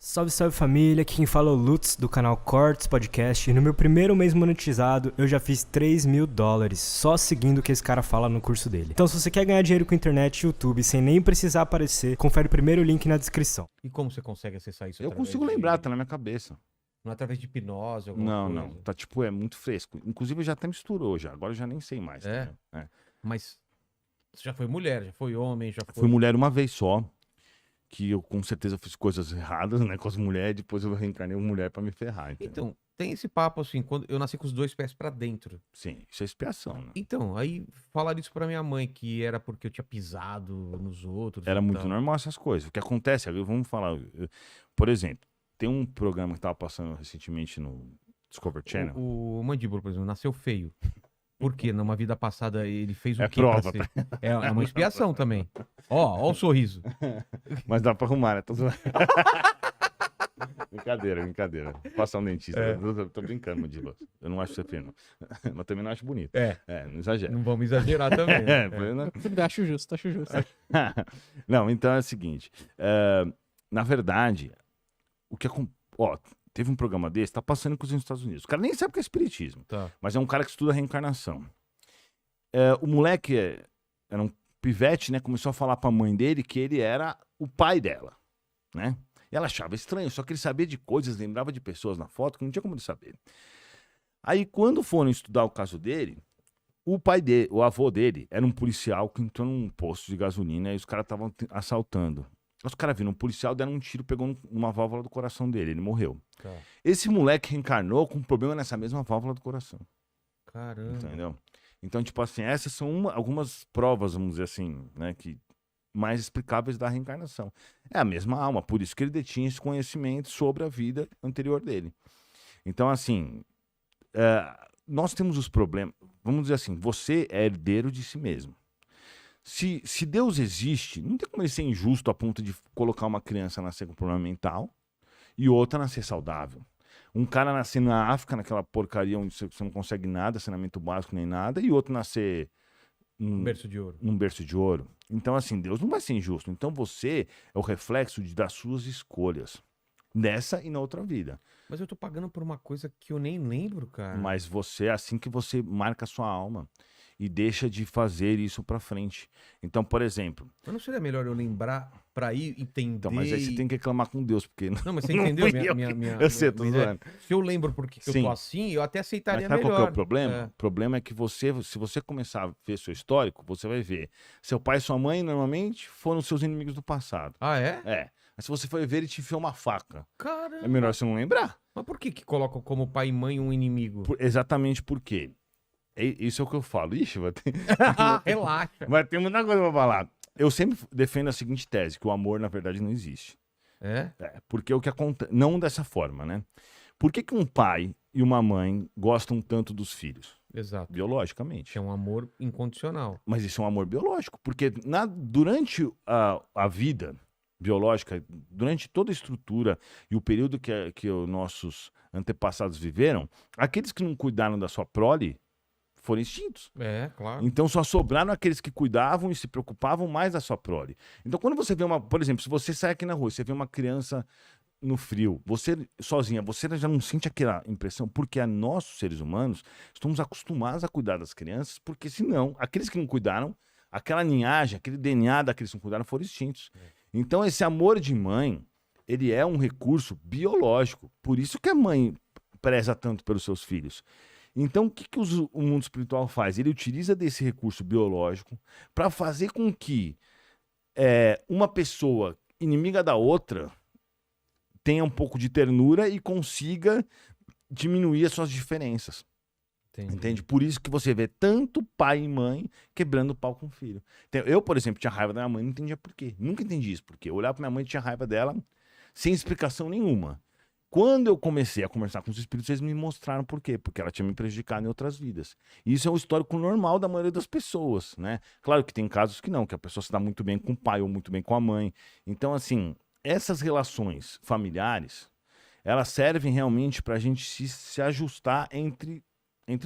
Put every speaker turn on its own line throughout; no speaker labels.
Salve, salve família, aqui quem fala é o Lutz do canal Cortes Podcast e no meu primeiro mês monetizado eu já fiz $3.000 só seguindo o que esse cara fala no curso dele. Então se você quer ganhar dinheiro com internet e YouTube sem nem precisar aparecer, confere o primeiro link na descrição.
E como você consegue acessar isso?
Eu consigo lembrar, tá na minha cabeça.
Não é através de hipnose, alguma coisa?
Não, tá tipo, é muito fresco. Inclusive já até misturou já, agora eu já nem sei mais.
É?
Tá? É.
Mas você já foi mulher, já foi homem, já foi...
Fui mulher uma vez só, que eu com certeza fiz coisas erradas, né, com as mulheres, depois eu reencarnei uma mulher pra me ferrar, entendeu?
Então, tem esse papo assim, quando eu nasci com os dois pés pra dentro.
Sim, isso é expiação, né?
Então, aí falaram isso pra minha mãe, que era porque eu tinha pisado nos outros.
Era
e
muito
tal.
normal essas coisas. O que acontece, vamos falar, por exemplo, tem um programa que tava passando recentemente no Discovery Channel.
O Mandíbula, por exemplo, nasceu feio. Por quê? Numa vida passada ele fez o
É
quê pra
prova,
ser? É uma expiação também. Ó o sorriso.
Mas dá pra arrumar, né? Brincadeira. Passar um dentista. Tô brincando, Mandíbula. Eu não acho você feio, não. Mas também não acho bonito. Não exagera.
Não vamos exagerar também. Né?
Acho justo.
Não, então é o seguinte. Na verdade, o que teve um programa desse, tá passando com os Estados Unidos. O cara nem sabe o que é espiritismo,
Tá.
mas é um cara que estuda reencarnação. O moleque era um pivete, né? Começou a falar pra mãe dele que ele era o pai dela, né? E ela achava estranho, só que ele sabia de coisas, lembrava de pessoas na foto que não tinha como ele saber. Aí, quando foram estudar o caso dele, o avô dele, era um policial que entrou num posto de gasolina e os caras estavam assaltando. Os caras viram um policial, deram um tiro, pegou numa válvula do coração dele, ele morreu.
Tá.
Esse moleque reencarnou com um problema nessa mesma válvula do coração.
Caramba.
Entendeu? Então, tipo assim, essas são algumas provas, vamos dizer assim, né, que mais explicáveis da reencarnação. É a mesma alma, por isso que ele detinha esse conhecimento sobre a vida anterior dele. Então, assim, nós temos os problemas, vamos dizer assim, você é herdeiro de si mesmo. Se Deus existe, não tem como ele ser injusto a ponto de colocar uma criança nascer com problema mental e outra nascer saudável. Um cara nascer na África, naquela porcaria onde você não consegue nada, saneamento básico nem nada, e outro nascer
Um berço de ouro.
num berço de ouro. Então, assim, Deus não vai ser injusto. Então, você é o reflexo das suas escolhas, nessa e na outra vida.
Mas eu tô pagando por uma coisa que eu nem lembro, cara.
Mas você é assim que você marca a sua alma e deixa de fazer isso pra frente. Então, por exemplo...
Mas não seria melhor eu lembrar pra ir entender...
Então, mas aí você tem que reclamar com Deus, porque...
Não, mas você
não
entendeu
fui eu
minha...
Eu sei, tô zoando.
Se eu lembro porque que eu
Sim.
tô assim, eu até
Mas
aceitaria
sabe
melhor.
qual que é o problema?
É.
O problema é que se você começar a ver seu histórico, você vai ver. Seu pai e sua mãe, normalmente, foram seus inimigos do passado.
Ah, é?
É. Mas se você for ver, ele te enfiou uma faca.
Caramba.
É melhor você não lembrar.
Mas por que colocam como pai e mãe um inimigo?
Exatamente por quê? Isso é o que eu falo. Ixi,
Relaxa.
vai ter muita coisa pra falar. Eu sempre defendo a seguinte tese, que o amor, na verdade, não existe.
É?
Porque o que acontece... Não dessa forma, né? Por que um pai e uma mãe gostam tanto dos filhos?
Exato.
Biologicamente.
É um amor incondicional.
Mas isso é um amor biológico, porque durante a vida biológica, durante toda a estrutura e o período que os nossos antepassados viveram, aqueles que não cuidaram da sua prole foram extintos.
É, claro.
Então só sobraram aqueles que cuidavam e se preocupavam mais da sua prole. Então quando você vê por exemplo, se você sai aqui na rua e você vê uma criança no frio, você sozinha, você já não sente aquela impressão, porque nós, seres humanos, estamos acostumados a cuidar das crianças, porque senão, aqueles que não cuidaram, aquela linhagem, aquele DNA daqueles que não cuidaram foram extintos. Então esse amor de mãe, ele é um recurso biológico, por isso que a mãe preza tanto pelos seus filhos. Então o que o mundo espiritual faz? Ele utiliza desse recurso biológico para fazer com que uma pessoa inimiga da outra tenha um pouco de ternura e consiga diminuir as suas diferenças.
Entendi.
Entende? Por isso que você vê tanto pai e mãe quebrando o pau com o filho. Então, eu, por exemplo, tinha raiva da minha mãe, não entendia por quê. Nunca entendi isso, porque eu olhava pra minha mãe e tinha raiva dela sem explicação nenhuma. Quando eu comecei a conversar com os espíritos, eles me mostraram por quê. Porque ela tinha me prejudicado em outras vidas. E isso é um histórico normal da maioria das pessoas, né? Claro que tem casos que não, que a pessoa se dá muito bem com o pai ou muito bem com a mãe. Então, assim, essas relações familiares, elas servem realmente pra gente se ajustar entre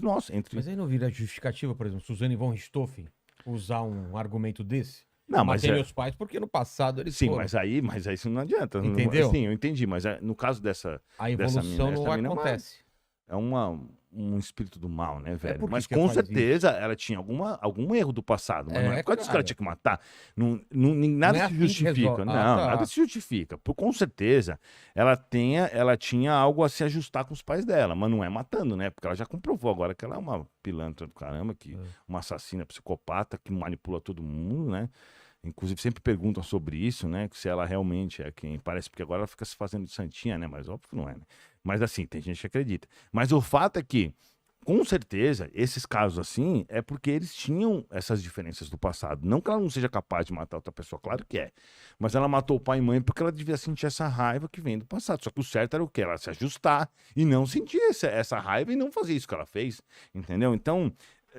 nós.
Mas aí não vira justificativa, por exemplo, Suzane von Richthofen usar um argumento desse?
Não, mas
matei
é...
meus pais porque no passado eles
Sim,
foram.
mas aí isso não adianta.
Entendeu?
Sim, eu entendi, mas no caso dessa
A
dessa
evolução
mina,
não
essa mina
acontece.
é um espírito do mal, né, velho?
por que
Mas
que
com
faz
certeza ela tinha algum erro do passado. Mas não é por causa disso que ela
cara.
tinha que matar. Nada
Não é
se
assim que
justifica.
resolve.
Não,
Ah, tá.
nada se justifica. Com certeza ela tinha algo a se ajustar com os pais dela, mas não é matando, né? Porque ela já comprovou agora que ela é uma pilantra do caramba, uma assassina, psicopata, que manipula todo mundo, né? Inclusive, sempre perguntam sobre isso, né? Se ela realmente é quem parece, porque agora ela fica se fazendo de santinha, né? Mas óbvio que não é, né? Mas assim, tem gente que acredita. Mas o fato é que, com certeza, esses casos assim é porque eles tinham essas diferenças do passado. Não que ela não seja capaz de matar outra pessoa, claro que é. Mas ela matou o pai e mãe porque ela devia sentir essa raiva que vem do passado. Só que o certo era o quê? Ela se ajustar e não sentir essa raiva e não fazer isso que ela fez, entendeu? Então,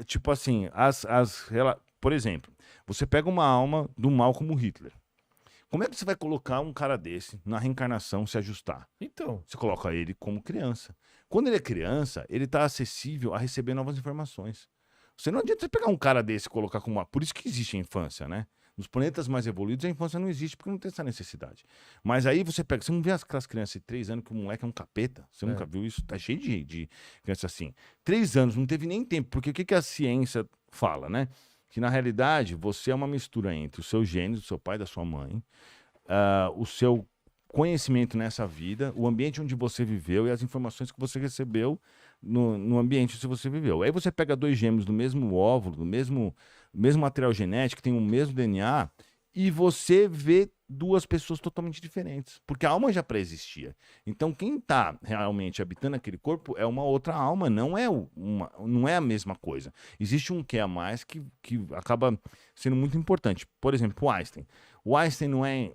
tipo assim, por exemplo, você pega uma alma do mal como Hitler. Como é que você vai colocar um cara desse na reencarnação se ajustar?
Então.
Você coloca ele como criança. Quando ele é criança, ele está acessível a receber novas informações. Você não adianta você pegar um cara desse e colocar como uma... Por isso que existe a infância, né? Nos planetas mais evoluídos, a infância não existe porque não tem essa necessidade. Mas aí você pega... Você não vê aquelas crianças de 3 anos que o moleque é um capeta? Você nunca viu isso? Tá cheio de criança assim. 3 anos, não teve nem tempo. Porque o que a ciência fala, né? Que na realidade você é uma mistura entre os seus genes, do seu pai e da sua mãe, o seu conhecimento nessa vida, o ambiente onde você viveu e as informações que você recebeu no ambiente onde você viveu. Aí você pega 2 gêmeos do mesmo óvulo, do mesmo material genético, que tem o mesmo DNA, e você vê 2 pessoas totalmente diferentes, porque a alma já pré-existia. Então quem está realmente habitando aquele corpo é uma outra alma, não é a mesma coisa. Existe um que a mais que acaba sendo muito importante. Por exemplo, o Einstein. O Einstein não é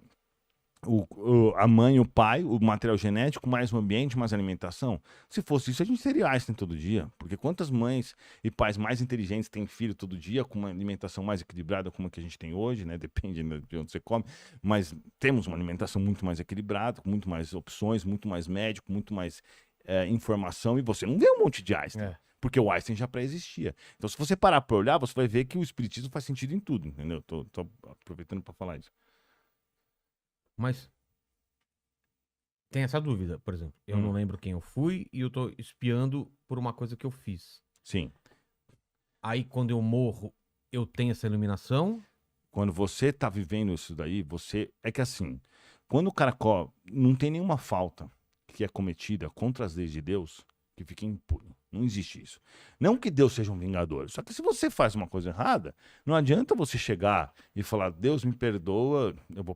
a mãe, o pai, o material genético, mais o ambiente, mais a alimentação. Se fosse isso, a gente teria Einstein todo dia. Porque quantas mães e pais mais inteligentes têm filho todo dia, com uma alimentação mais equilibrada como a que a gente tem hoje, né? Depende de onde você come. Mas temos uma alimentação muito mais equilibrada, com muito mais opções, muito mais médico, muito mais informação. E você não vê um monte de Einstein. Porque o Einstein já pré-existia. Então, se você parar para olhar, você vai ver que o espiritismo faz sentido em tudo, entendeu? Tô aproveitando para falar isso.
Mas tem essa dúvida, por exemplo. Eu não lembro quem eu fui e eu tô espiando por uma coisa que eu fiz.
Sim.
Aí, quando eu morro, eu tenho essa iluminação?
Quando você tá vivendo isso daí, é que assim, quando o cara não tem nenhuma falta que é cometida contra as leis de Deus que fica impune. Não existe isso. Não que Deus seja um vingador. Só que se você faz uma coisa errada, não adianta você chegar e falar, Deus me perdoa, eu vou